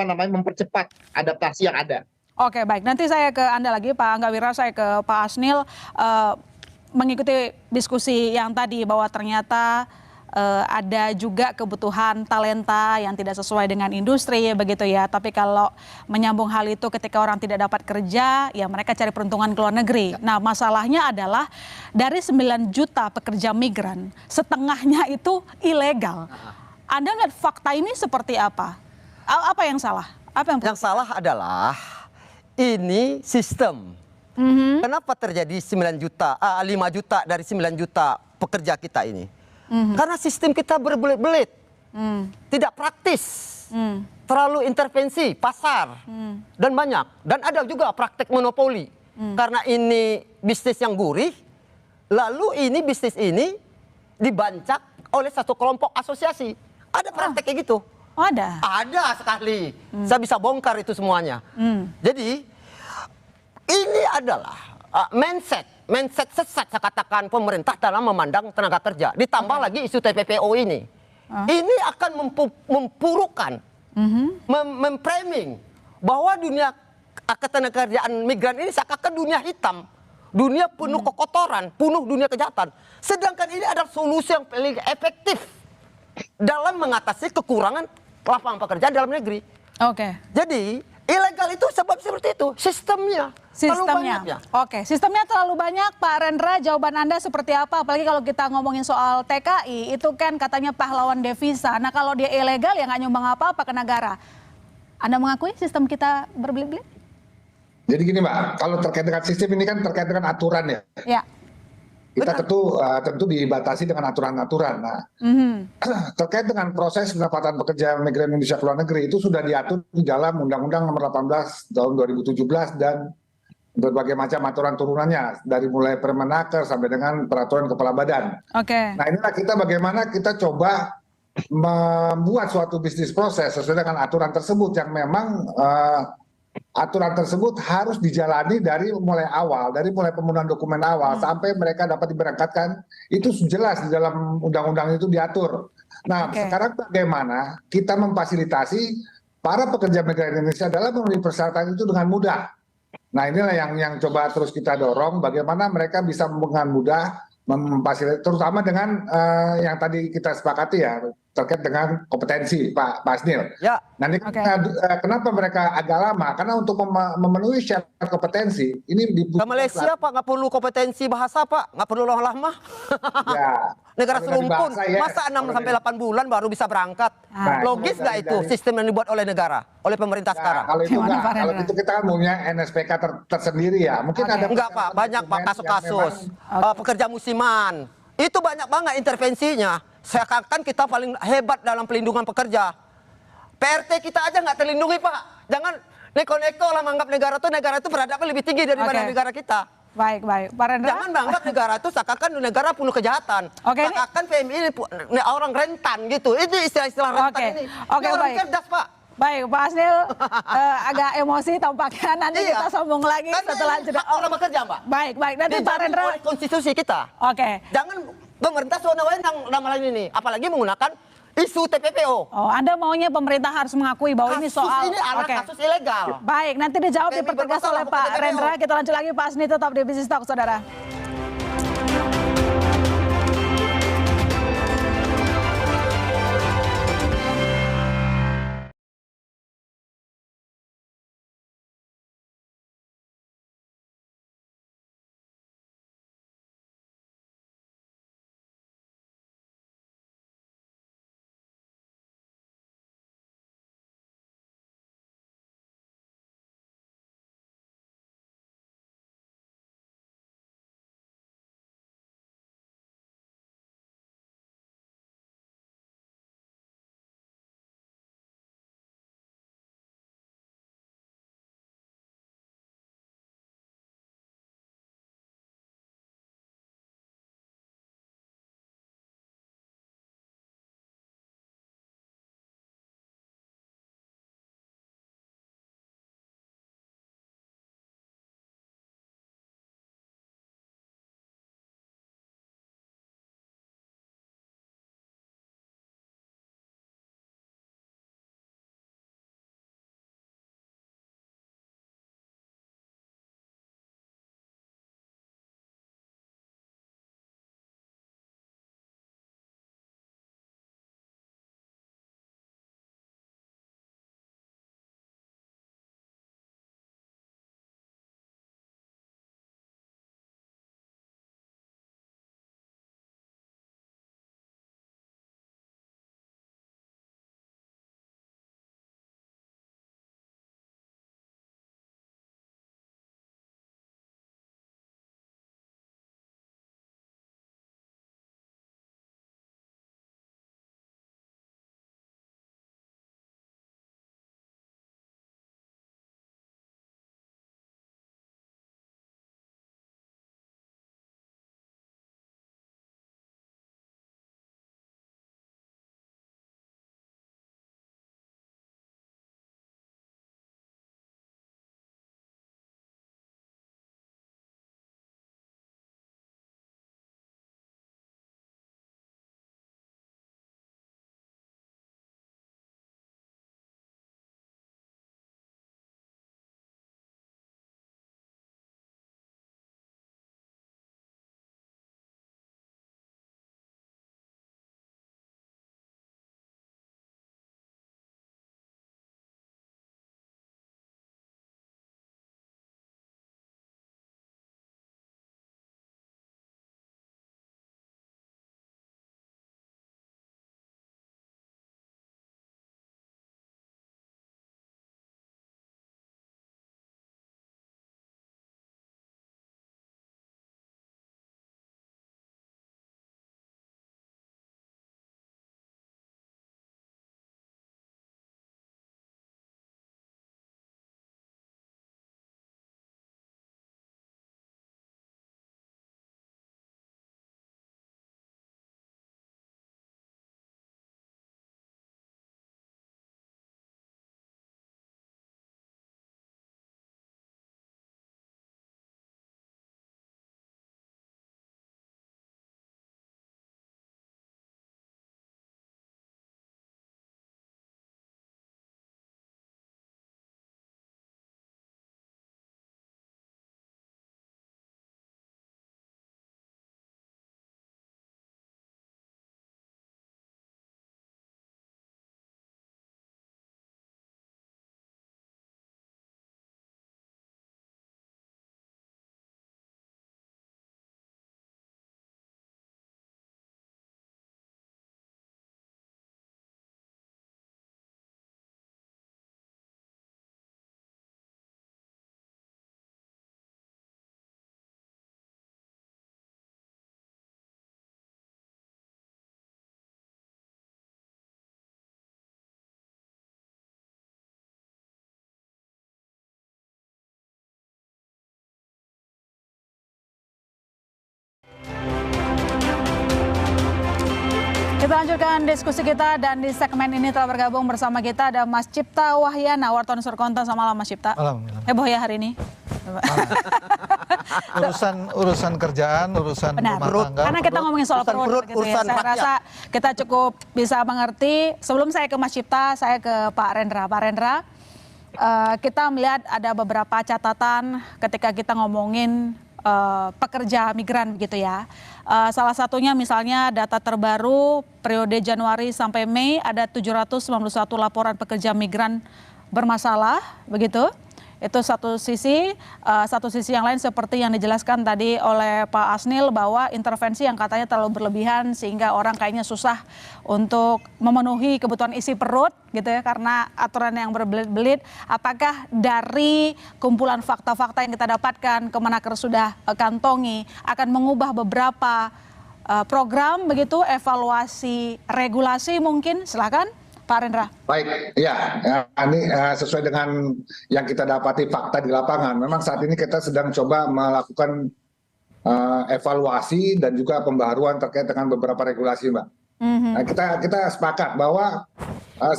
mempercepat adaptasi yang ada. Oke, baik. Nanti saya ke Anda lagi, Pak Anggawira, saya ke Pak Asnil. Mengikuti diskusi yang tadi bahwa ternyata ada juga kebutuhan talenta yang tidak sesuai dengan industri begitu ya. Tapi kalau menyambung hal itu ketika orang tidak dapat kerja, ya mereka cari peruntungan ke luar negeri. Nah, masalahnya adalah dari 9 juta pekerja migran, setengahnya itu ilegal. Anda melihat fakta ini seperti apa? Apa yang salah? Yang salah adalah ini sistem Kenapa terjadi 5 juta dari 9 juta pekerja kita ini? Karena sistem kita berbelit-belit, tidak praktis, terlalu intervensi pasar, dan banyak. Dan ada juga praktek monopoli. Karena ini bisnis yang gurih, lalu ini bisnis ini dibancak oleh satu kelompok asosiasi. Ada praktek kayak gitu. Oh, ada? Ada sekali. Saya bisa bongkar itu semuanya. Jadi ini adalah mindset sesat saya katakan pemerintah dalam memandang tenaga kerja. Ditambah lagi isu TPPO ini. Ini akan mempurukan, memframing bahwa dunia ketenagakerjaan migran ini seakan-akan dunia hitam. Dunia penuh kekotoran, penuh dunia kejahatan. Sedangkan ini adalah solusi yang paling efektif dalam mengatasi kekurangan lapangan pekerjaan dalam negeri. Oke. Jadi ilegal itu sebab seperti itu, sistemnya. Sistemnya. Oke, sistemnya terlalu banyak. Pak Rendra, jawaban Anda seperti apa? Apalagi kalau kita ngomongin soal TKI, itu kan katanya pahlawan devisa. Nah kalau dia ilegal ya nggak nyumbang apa-apa ke negara. Anda mengakui sistem kita berbelit-belit? Jadi gini Mbak, kalau terkait dengan sistem ini kan terkait dengan aturan ya. Ya. Kita tentu dibatasi dengan aturan-aturan. Nah, terkait dengan proses pendapatan pekerja migran Indonesia ke luar negeri itu sudah diatur di dalam Undang-Undang Nomor 18 tahun 2017 dan berbagai macam aturan turunannya dari mulai Permenaker sampai dengan peraturan kepala badan. Oke. Nah, inilah kita bagaimana kita coba membuat suatu bisnis proses sesuai dengan aturan tersebut yang memang aturan tersebut harus dijalani dari mulai awal, dari mulai pemenuhan dokumen awal sampai mereka dapat diberangkatkan, itu jelas di dalam undang-undang itu diatur. Nah, sekarang bagaimana kita memfasilitasi para pekerja migran Indonesia dalam memenuhi persyaratan itu dengan mudah. Nah, inilah yang coba terus kita dorong, bagaimana mereka bisa dengan mudah memfasilitasi, terutama dengan yang tadi kita sepakati ya, terkait dengan kompetensi Pak Asnil. Ya. Nanti kenapa mereka agak lama? Karena untuk memenuhi syarat kompetensi ini ke Malaysia Pak nggak perlu kompetensi bahasa Pak, nggak perlu lama. Ya. Negara serumpun, Ya. masa 6-8 bulan baru bisa berangkat? Logis nggak itu sistem yang dibuat oleh negara, oleh pemerintah sekarang? Kalau itu enggak, kalau itu kita kan punya NSPK tersendiri ya. Mungkin ada enggak Pak, banyak Pak kasus-kasus pekerja musiman. Itu banyak banget intervensinya. Seakan-akan kita paling hebat dalam pelindungan pekerja. PRT kita aja nggak terlindungi Pak. Jangan neko-neko lah menganggap negara itu peradaban lebih tinggi daripada negara kita. Baik, Pak Rendra. Jangan menganggap negara itu seakan-akan negara penuh kejahatan. Seakan PMI ini orang rentan gitu. Itu istilah-istilah rentan ini. Ini orang cerdas Pak. Baik, Pak Asnil agak emosi tampaknya. Nanti kita sambung lagi setelah jeda. Orang bekerja Pak. Baik. Nanti Pak Rendra. Oleh konstitusi kita. Jangan pemerintah sewenang-wenang dalam hal ini. Apalagi menggunakan isu TPPO. Oh, Anda maunya pemerintah harus mengakui bahwa ini soal kasus ilegal. Baik, nanti dijawab dipertegas oleh Pak Rendra. Kita lanjut lagi Pak Asnil, tetap di Business Talk, Saudara. Kita lanjutkan diskusi kita dan di segmen ini telah bergabung bersama kita ada Mas Cipta Wahyana, wartawan Surkonten. Selamat malam Mas Cipta. Malam. Heboh ya hari ini. Urusan kerjaan, urusan Benar. rumah tangga. Karena kita ngomongin soal perut, gitu ya. Saya rasa kita cukup bisa mengerti. Sebelum saya ke Mas Cipta, saya ke Pak Rendra. Pak Rendra, kita melihat ada beberapa catatan ketika kita ngomongin pekerja migran begitu ya. Salah satunya misalnya data terbaru periode Januari sampai Mei ada 791 laporan pekerja migran bermasalah begitu. Itu satu sisi yang lain seperti yang dijelaskan tadi oleh Pak Asnil bahwa intervensi yang katanya terlalu berlebihan sehingga orang kayaknya susah untuk memenuhi kebutuhan isi perut gitu ya karena aturan yang berbelit-belit. Apakah dari kumpulan fakta-fakta yang kita dapatkan Kemenaker sudah kantongi akan mengubah beberapa program begitu, evaluasi regulasi mungkin? Silakan Pak Rendra. Baik, ya ini sesuai dengan yang kita dapati fakta di lapangan. Memang saat ini kita sedang coba melakukan evaluasi dan juga pembaharuan terkait dengan beberapa regulasi, Mbak. Nah, kita sepakat bahwa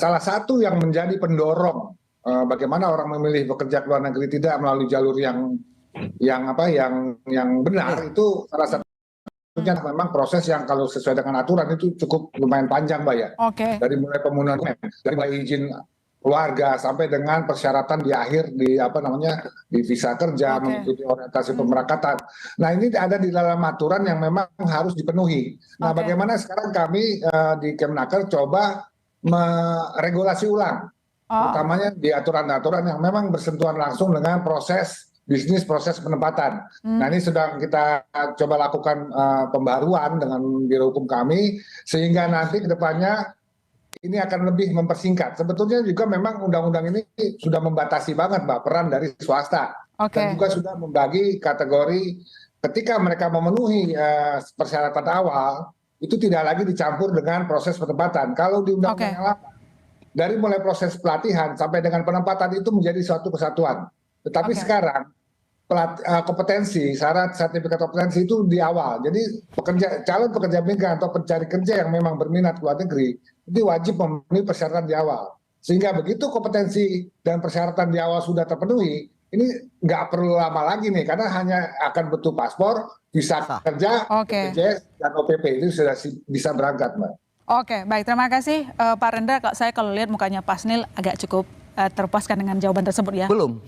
salah satu yang menjadi pendorong bagaimana orang memilih bekerja ke luar negeri tidak melalui jalur yang benar itu salah satu. Memang proses yang kalau sesuai dengan aturan itu cukup lumayan panjang, Mbak ya. Dari mulai pemenuhan, dari mulai izin keluarga sampai dengan persyaratan di akhir di di visa kerja, mengikuti orientasi pemberangkatan. Nah ini ada di dalam aturan yang memang harus dipenuhi. Nah bagaimana sekarang kami di Kemenaker coba meregulasi ulang, utamanya di aturan-aturan yang memang bersentuhan langsung dengan proses bisnis, proses penempatan. Nah ini sedang kita coba lakukan pembaruan dengan biro hukum kami sehingga nanti ke depannya ini akan lebih mempersingkat. Sebetulnya juga memang undang-undang ini sudah membatasi banget Mbak peran dari swasta dan juga sudah membagi kategori ketika mereka memenuhi persyaratan awal itu tidak lagi dicampur dengan proses penempatan. Kalau di undang-undang yang lama dari mulai proses pelatihan sampai dengan penempatan itu menjadi suatu kesatuan. Tetapi sekarang kompetensi, syarat sertifikat kompetensi itu di awal. Jadi calon pekerja migran atau pencari kerja yang memang berminat ke luar negeri itu wajib memenuhi persyaratan di awal. Sehingga begitu kompetensi dan persyaratan di awal sudah terpenuhi, ini nggak perlu lama lagi nih karena hanya akan butuh paspor, visa kerja, BPJS dan OPP itu sudah bisa berangkat, Mbak. Oke, baik, terima kasih Pak Rendra. Saya kalau lihat mukanya Pak Asnil agak cukup terpuaskan dengan jawaban tersebut ya? Belum.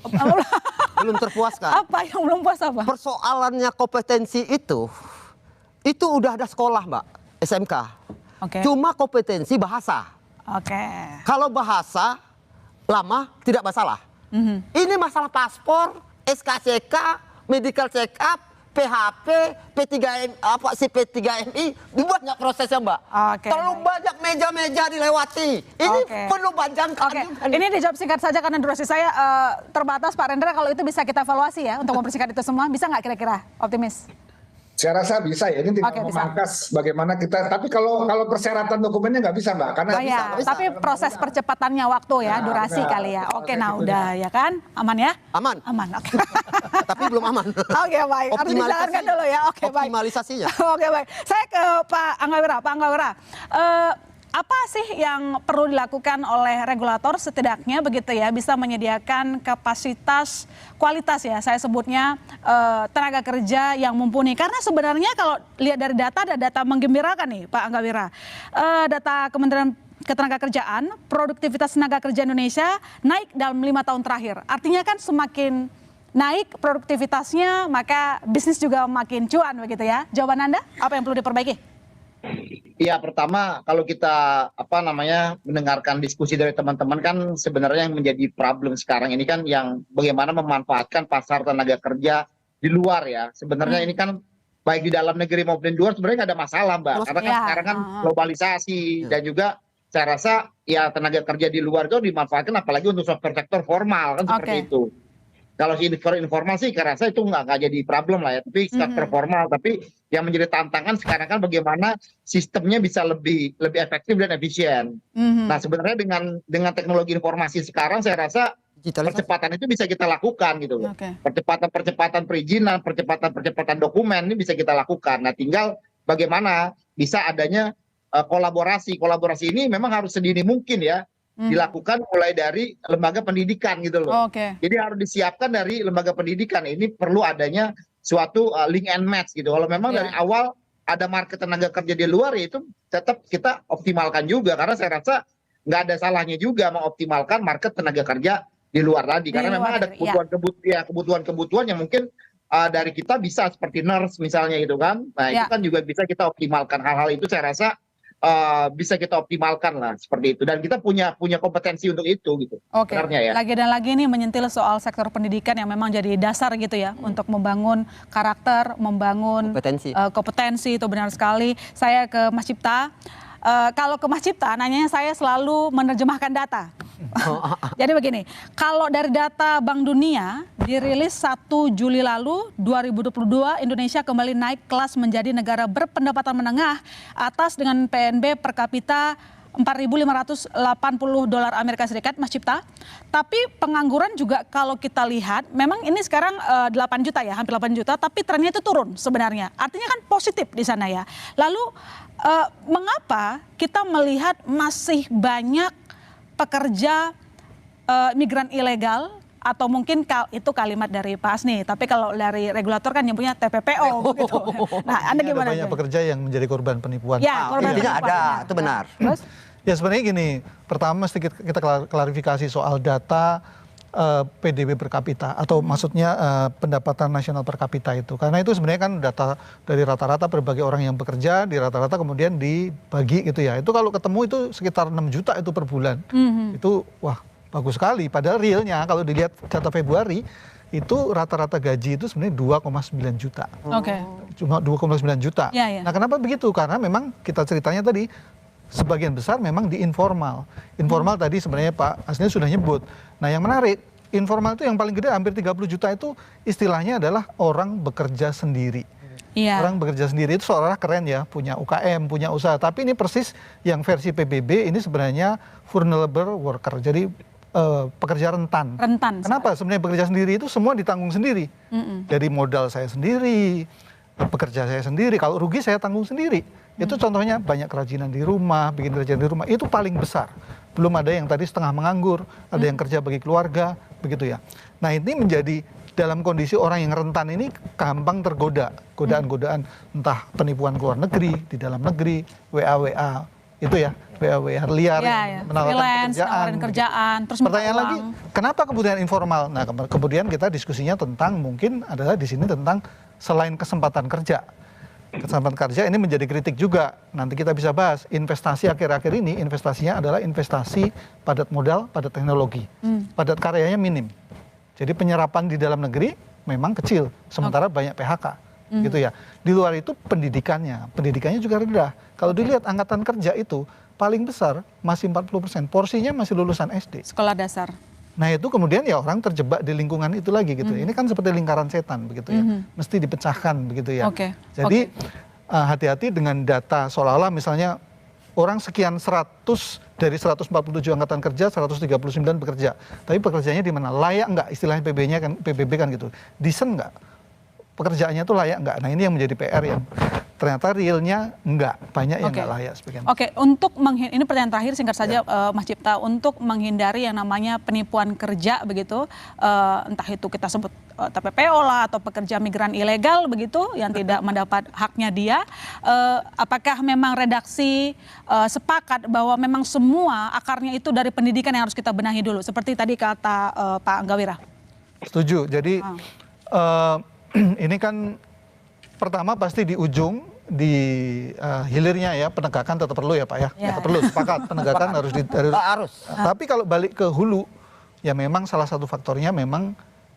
Belum terpuaskan. Apa yang belum puas apa? Persoalannya kompetensi itu udah ada sekolah Mbak, SMK. Cuma kompetensi bahasa. Kalau bahasa lama tidak masalah. Ini masalah paspor, SKCK, medical check up, PHP, P3M, P3MI, banyak prosesnya Mbak. Terlalu banyak meja-meja dilewati. Ini perlu panjang. Ini dijawab singkat saja karena durasi saya terbatas Pak Rendra. Kalau itu bisa kita evaluasi ya untuk mempersingkat itu semua. Bisa nggak kira-kira? Optimis? Saya rasa bisa ya, ini tidak memangkas bagaimana kita, tapi kalau persyaratan dokumennya nggak bisa Mbak, karena bisa. Tapi proses percepatannya waktu ya, durasi kali ya. Nah udah ya kan, aman ya? Aman. Tapi belum aman. Baik, harus dijalankan dulu ya. Baik. Optimalisasinya. Baik. Saya ke Pak Angga Wira. Pak Angga Wira, apa sih yang perlu dilakukan oleh regulator setidaknya begitu ya bisa menyediakan kapasitas kualitas ya saya sebutnya tenaga kerja yang mumpuni karena sebenarnya kalau lihat dari data ada data menggembirakan nih Pak Angga Wira, data Kementerian Ketenagakerjaan produktivitas tenaga kerja Indonesia naik dalam 5 tahun terakhir, artinya kan semakin naik produktivitasnya maka bisnis juga makin cuan begitu ya. Jawaban Anda apa yang perlu diperbaiki? Ya pertama kalau kita mendengarkan diskusi dari teman-teman kan sebenarnya yang menjadi problem sekarang ini kan yang bagaimana memanfaatkan pasar tenaga kerja di luar ya. Sebenarnya ini kan baik di dalam negeri maupun di luar sebenarnya nggak ada masalah Mbak. Karena kan sekarang kan globalisasi dan juga saya rasa ya tenaga kerja di luar itu dimanfaatkan apalagi untuk sektor formal kan seperti itu. Kalau informasi saya rasa itu nggak jadi problem lah ya, tapi sektor formal. Tapi yang menjadi tantangan sekarang kan bagaimana sistemnya bisa lebih efektif dan efisien. Nah sebenarnya dengan teknologi informasi sekarang saya rasa percepatan itu bisa kita lakukan gitu loh. Percepatan perizinan, percepatan dokumen ini bisa kita lakukan. Nah tinggal bagaimana bisa adanya kolaborasi ini memang harus sedini mungkin ya dilakukan mulai dari lembaga pendidikan gitu loh. Jadi harus disiapkan dari lembaga pendidikan. Ini perlu adanya suatu link and match gitu. Kalau memang dari awal ada market tenaga kerja di luar, ya itu tetap kita optimalkan juga, karena saya rasa nggak ada salahnya juga mengoptimalkan market tenaga kerja di luar tadi, karena memang ada kebutuhan yang mungkin dari kita bisa seperti nurse misalnya gitu kan. Nah itu kan juga bisa kita optimalkan. Hal-hal itu saya rasa bisa kita optimalkan lah seperti itu, dan kita punya kompetensi untuk itu gitu. Sebenarnya ya. Lagi dan lagi ini menyentil soal sektor pendidikan yang memang jadi dasar gitu ya untuk membangun karakter, membangun kompetensi itu benar sekali. Saya ke Mas Cipta. Kalau ke Mas Cipta, nanyanya saya selalu menerjemahkan data. Jadi begini, kalau dari data Bank Dunia dirilis 1 Juli lalu 2022, Indonesia kembali naik kelas menjadi negara berpendapatan menengah atas dengan PNB per kapita $4.580 Amerika Serikat, Mas Cipta. Tapi pengangguran juga kalau kita lihat, memang ini sekarang 8 juta ya, hampir 8 juta, tapi trennya itu turun sebenarnya. Artinya kan positif di sana ya. Lalu mengapa kita melihat masih banyak pekerja migran ilegal, atau mungkin itu kalimat dari Pak Asni, tapi kalau dari regulator kan yang punya TPPO gitu. Nah, Anda gimana? Ada banyak pekerja yang menjadi korban penipuan. Ya, korban penipuan ada, itu benar. Terus? Ya sebenarnya gini, pertama mesti kita klarifikasi soal data PDB per kapita, atau maksudnya pendapatan nasional per kapita itu. Karena itu sebenarnya kan data dari rata-rata berbagai orang yang bekerja, di rata-rata kemudian dibagi gitu ya. Itu kalau ketemu itu sekitar 6 juta itu per bulan. Itu wah bagus sekali. Padahal realnya kalau dilihat data Februari, itu rata-rata gaji itu sebenarnya 2,9 juta. Cuma 2,9 juta. Nah kenapa begitu? Karena memang kita ceritanya tadi, sebagian besar memang di informal. Informal tadi sebenarnya Pak Asni sudah nyebut. Nah yang menarik, informal itu yang paling gede hampir 30 juta itu istilahnya adalah orang bekerja sendiri. Orang bekerja sendiri itu seolah-olah keren ya, punya UKM, punya usaha. Tapi ini persis yang versi PBB ini sebenarnya vulnerable worker. Jadi pekerja rentan. Kenapa? Sebenarnya bekerja sendiri itu semua ditanggung sendiri. Jadi modal saya sendiri, pekerja saya sendiri, kalau rugi saya tanggung sendiri. Itu contohnya banyak kerajinan di rumah, bikin kerajinan di rumah, itu paling besar. Belum ada yang tadi setengah menganggur, ada yang kerja bagi keluarga, begitu ya. Nah ini menjadi dalam kondisi orang yang rentan ini gampang tergoda, godaan-godaan entah penipuan ke luar negeri, di dalam negeri, WA itu ya, WA liar, menawarkan kerjaan. Terus pertanyaan lagi, kenapa kemudian informal? Nah kemudian kita diskusinya tentang mungkin adalah di sini tentang selain kesempatan kerja. Kesempatan kerja ini menjadi kritik juga. Nanti kita bisa bahas investasi akhir-akhir ini, investasinya adalah investasi padat modal, padat teknologi. Padat karyanya minim. Jadi penyerapan di dalam negeri memang kecil, sementara banyak PHK. Gitu ya. Di luar itu pendidikannya juga rendah. Kalau dilihat angkatan kerja itu paling besar masih 40%, porsinya masih lulusan SD. Sekolah dasar. Nah itu kemudian ya orang terjebak di lingkungan itu lagi gitu. Ini kan seperti lingkaran setan begitu ya. Mesti dipecahkan begitu ya. Jadi hati-hati dengan data seolah-olah misalnya orang sekian 100 dari 147 angkatan kerja, 139 bekerja. Tapi pekerjaannya di mana? Layak nggak? Istilahnya PBB kan gitu. Decent nggak? Pekerjaannya tuh layak nggak? Nah ini yang menjadi PR yang ternyata realnya nggak, banyak yang nggak layak. Untuk ini pertanyaan terakhir singkat saja Mas Cipta, untuk menghindari yang namanya penipuan kerja begitu, entah itu kita sebut TPPO lah atau pekerja migran ilegal begitu yang tidak mendapat haknya dia, apakah memang redaksi sepakat bahwa memang semua akarnya itu dari pendidikan yang harus kita benahi dulu, seperti tadi kata Pak Anggawira? Setuju. Jadi ini kan pertama pasti di ujung, di hilirnya ya penegakan tetap perlu ya Pak ya. Tetap perlu, sepakat, penegakan harus. Tapi kalau balik ke hulu, ya memang salah satu faktornya memang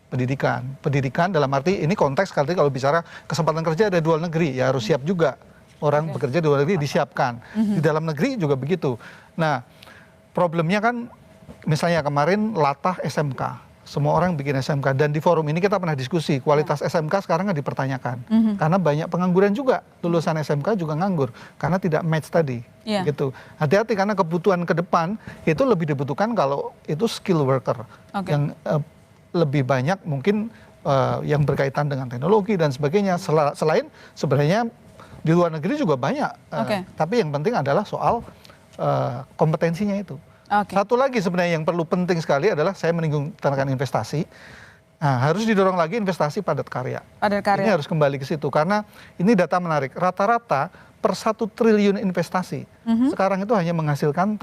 pendidikan. Pendidikan dalam arti ini konteks kalau bicara kesempatan kerja ada di luar negeri, ya harus siap juga. Orang bekerja di luar negeri disiapkan. Di dalam negeri juga begitu. Nah problemnya kan misalnya kemarin latah SMK. Semua orang bikin SMK, dan di forum ini kita pernah diskusi kualitas SMK sekarang nggak dipertanyakan karena banyak pengangguran juga, lulusan SMK juga nganggur karena tidak match tadi. Gitu. Hati-hati karena kebutuhan ke depan itu lebih dibutuhkan kalau itu skill worker yang lebih banyak mungkin yang berkaitan dengan teknologi dan sebagainya. Selain sebenarnya Di luar negeri juga banyak. Tapi yang penting adalah soal kompetensinya itu. Satu lagi sebenarnya yang perlu penting sekali adalah saya menyinggung tentang investasi. Nah, harus didorong lagi investasi padat karya. Ini harus kembali ke situ karena ini data menarik. Rata-rata per 1 triliun investasi sekarang itu hanya menghasilkan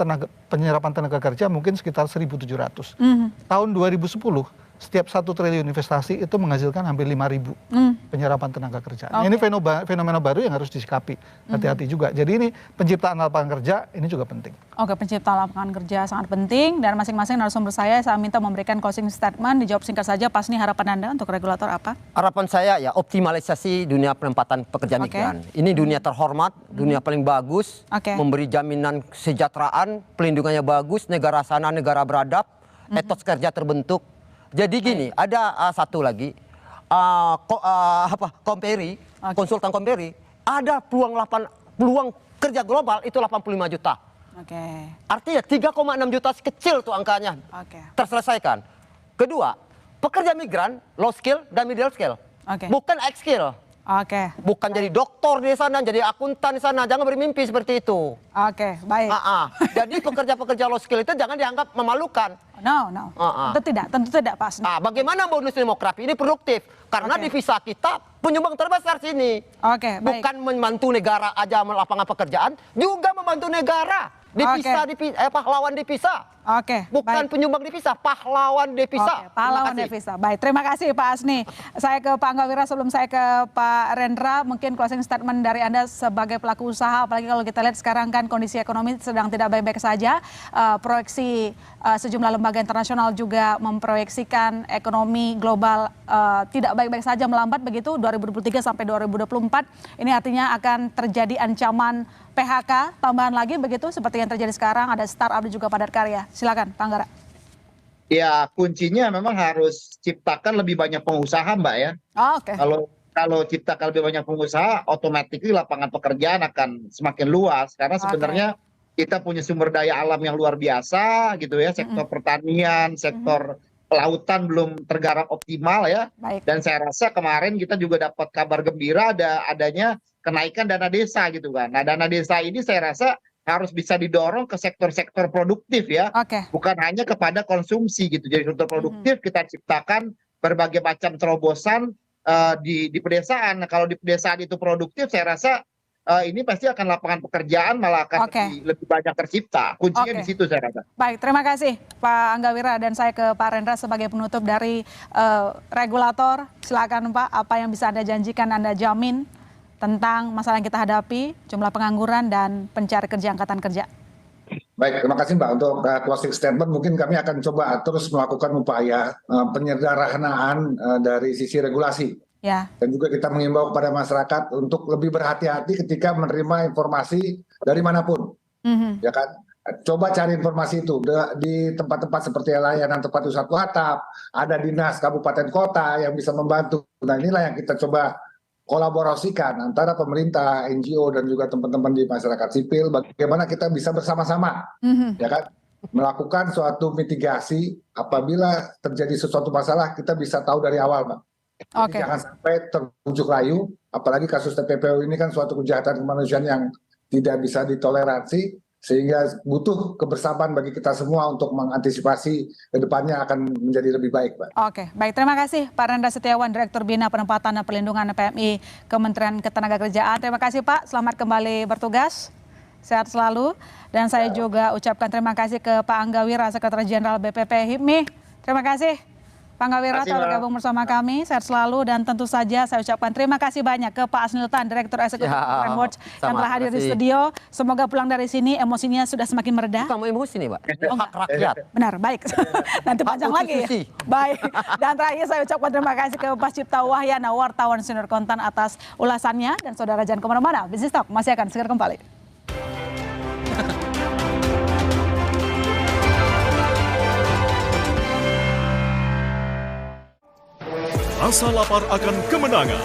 penyerapan tenaga kerja mungkin sekitar 1.700. Tahun 2010 setiap 1 triliun investasi itu menghasilkan hampir 5.000 penyerapan tenaga kerja. Nah, ini fenomena baru yang harus disikapi. Hati-hati juga. Jadi ini penciptaan lapangan kerja ini juga penting. Oke, penciptaan lapangan kerja sangat penting dan masing-masing narasumber saya minta memberikan closing statement. Dijawab singkat saja. Pas nih harapan Anda untuk regulator apa? Harapan saya ya optimalisasi dunia penempatan pekerja migran. Ini dunia terhormat, dunia paling bagus, memberi jaminan kesejahteraan, pelindungannya bagus, negara sana negara beradab, etos kerja terbentuk. Jadi gini, ada satu lagi konsultan Komperi, ada peluang kerja global itu 85 juta. Artinya 3,6 juta kecil tuh angkanya. Terselesaikan. Kedua, pekerja migran low skill dan middle skill. Bukan high skill. Bukan jadi doktor di sana, jadi akuntan di sana. Jangan bermimpi seperti itu. Baik. Jadi pekerja-pekerja low skill itu jangan dianggap memalukan. No. Tentu tidak Pak. Bagaimana bonus demografi ini produktif? Karena devisa kita penyumbang terbesar sini. Bukan membantu negara aja melapangan pekerjaan, juga membantu negara. Pahlawan devisa. Bukan penyumbang devisa, pahlawan devisa. Pahlawan devisa. Baik, terima kasih Pak Asni. Saya ke Pak Anggawira sebelum saya ke Pak Rendra. Mungkin closing statement dari Anda sebagai pelaku usaha. Apalagi kalau kita lihat sekarang kan kondisi ekonomi sedang tidak baik-baik saja. Proyeksi sejumlah lembaga internasional juga memproyeksikan ekonomi global tidak baik-baik saja, melambat begitu 2023 sampai 2024. Ini artinya akan terjadi ancaman PHK tambahan lagi begitu seperti yang terjadi sekarang, ada startup dan juga padat karya. Silakan Pak Anggara. Ya, kuncinya memang harus ciptakan lebih banyak pengusaha, Mbak ya. Kalau ciptakan lebih banyak pengusaha, otomatis lapangan pekerjaan akan semakin luas karena sebenarnya kita punya sumber daya alam yang luar biasa gitu ya, sektor pertanian, sektor kelautan belum tergarap optimal ya. Dan saya rasa kemarin kita juga dapat kabar gembira adanya kenaikan dana desa gitu kan. Nah, dana desa ini saya rasa harus bisa didorong ke sektor-sektor produktif ya. Bukan hanya kepada konsumsi gitu. Jadi sektor produktif kita ciptakan berbagai macam terobosan di pedesaan. Nah, kalau di pedesaan itu produktif saya rasa ini pasti akan lapangan pekerjaan malah akan lebih banyak tercipta. Kuncinya di situ saya rasa. Baik, terima kasih Pak Anggawira dan saya ke Pak Rendra sebagai penutup dari regulator. Silakan Pak, apa yang bisa Anda janjikan, Anda jamin tentang masalah yang kita hadapi, jumlah pengangguran dan pencari kerja angkatan kerja. Baik, terima kasih Mbak untuk closing statement. Mungkin kami akan coba terus melakukan upaya penyederhanaan dari sisi regulasi. Dan juga kita mengimbau kepada masyarakat untuk lebih berhati-hati ketika menerima informasi dari manapun. Ya kan? Coba cari informasi itu di tempat-tempat seperti layanan tempat usaha atap, ada dinas kabupaten kota yang bisa membantu. Nah, inilah yang kita coba kolaborasikan antara pemerintah, NGO dan juga teman-teman di masyarakat sipil, bagaimana kita bisa bersama-sama ya kan melakukan suatu mitigasi apabila terjadi sesuatu masalah, kita bisa tahu dari awal, Mbak. Jadi jangan sampai terbujuk rayu, apalagi kasus TPPO ini kan suatu kejahatan kemanusiaan yang tidak bisa ditoleransi, sehingga butuh kebersamaan bagi kita semua untuk mengantisipasi ke depannya akan menjadi lebih baik, Pak. Baik, terima kasih Pak Rendra Setiawan, Direktur Bina Penempatan dan Perlindungan PMI Kementerian Ketenagakerjaan. Terima kasih Pak, selamat kembali bertugas, sehat selalu. Dan saya juga ucapkan terima kasih ke Pak Anggawira, Sekretaris Jenderal BPP HIPMI. Terima kasih Pak Anggawira telah bergabung bersama kami, sehat selalu. Dan tentu saja saya ucapkan terima kasih banyak ke Pak Asniltan, Direktur Eksekutif Framework yang telah hadir di studio. Semoga pulang dari sini emosinya sudah semakin mereda. Bukan emosi nih, Pak. Hak rakyat. Benar, baik. Nanti panjang lagi. Baik. Dan terakhir saya ucapkan terima kasih ke Pak Cipta Wahyana, wartawan senior konten atas ulasannya. Dan saudara jangan kemana-mana, Business Talk masih akan segera kembali. Rasa lapar akan kemenangan.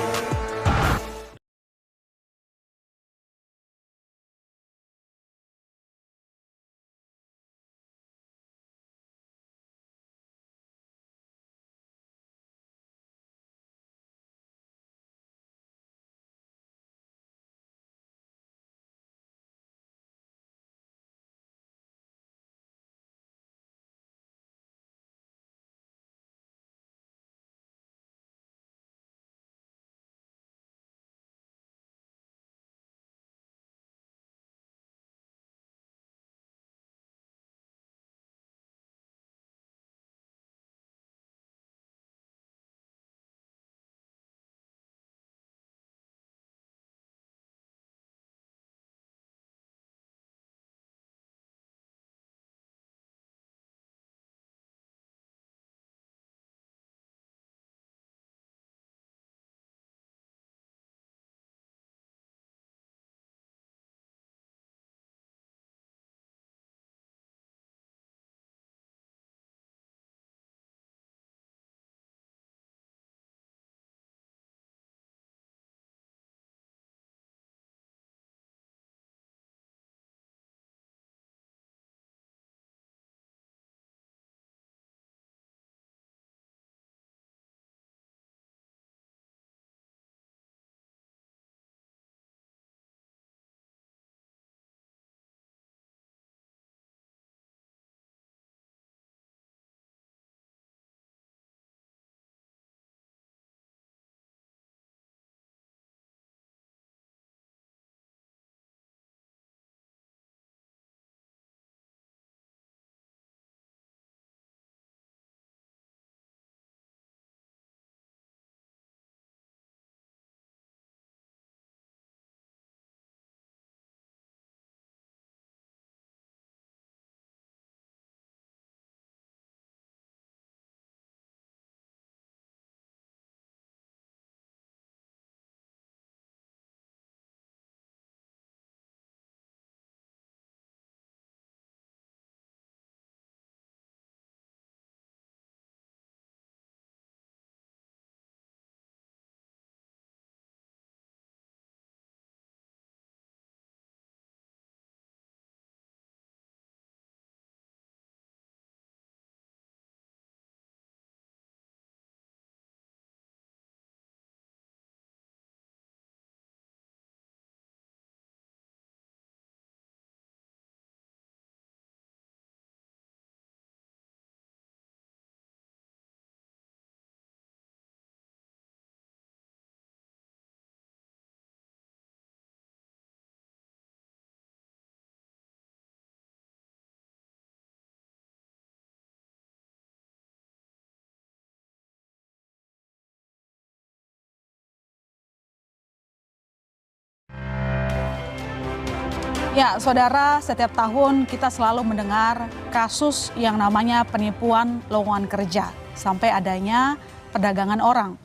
Ya, saudara, setiap tahun kita selalu mendengar kasus yang namanya penipuan lowongan kerja sampai adanya perdagangan orang.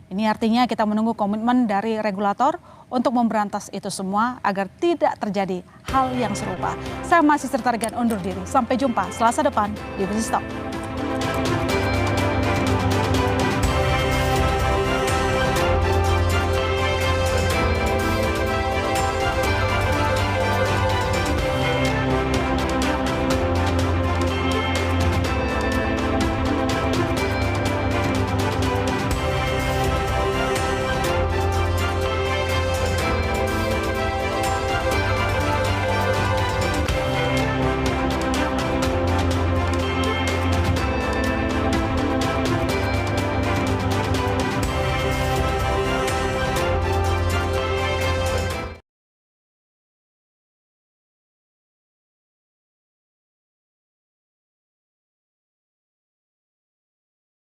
Ini artinya kita menunggu komitmen dari regulator untuk memberantas itu semua agar tidak terjadi hal yang serupa. Saya masih Tarigan undur diri. Sampai jumpa Selasa depan di Business Talk.